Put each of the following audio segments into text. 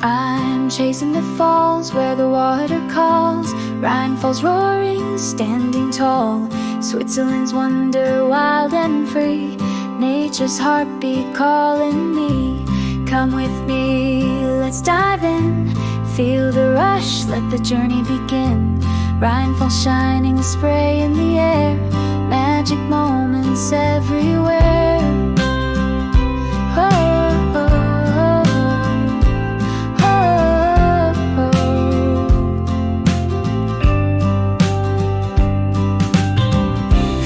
I'm chasing the falls where the water calls. Rhine Falls roaring, standing tall. Switzerland's wonder, wild and free. Nature's heartbeat calling me. Come with me, let's dive in. Feel the rush, let the journey begin. Rheinfall shining, spray in the air. Magic moments everywhere. Oh, oh, oh, oh.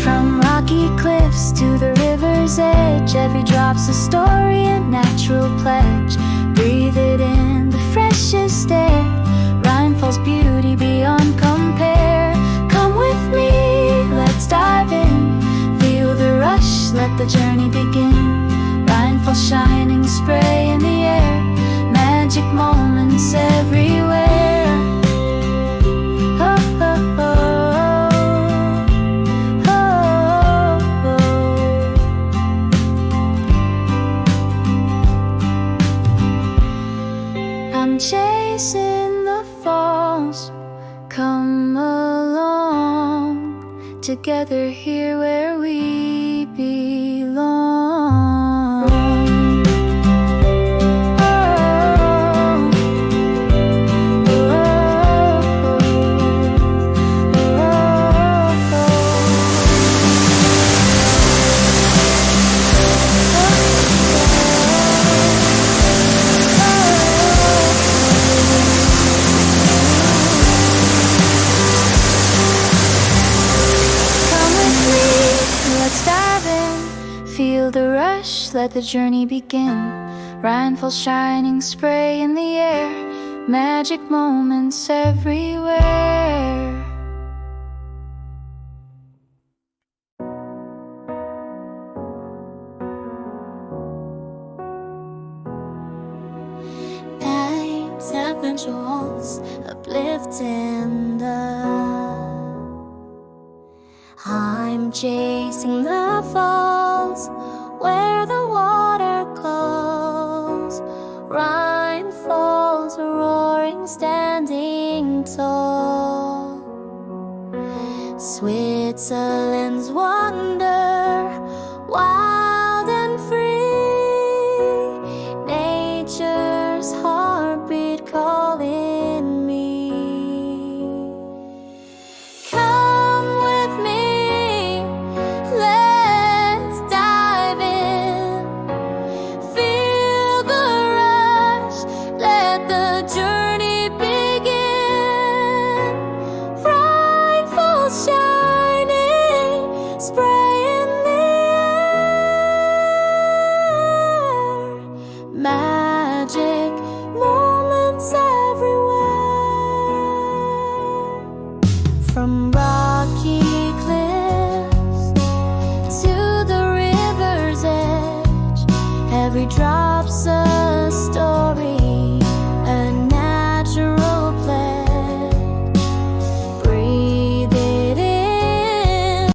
From rocky cliffs to the river's edge, every drop's a story, a natural pledge. Breathe it in, the freshest air. Rheinfall's beauty beyond compare. Come with me, let's dive in. Feel the rush, let the journey begin. Rheinfall shining, spray in the air. Magic moments everywhere. Oh, oh, oh, oh, oh. I'm chasing the falls. Come along, together here where we belong. Feel the rush, let the journey begin. Rheinfall shining, spray in the air. Magic moments everywhere. Nights have visuals uplifting I'm chasing the falls where the water calls. Rhine Falls roaring, standing tall. Switzerland's wonder, wild and free. Nature's heartbeat calling me. Magic moments everywhere. From rocky cliffs to the river's edge, every drop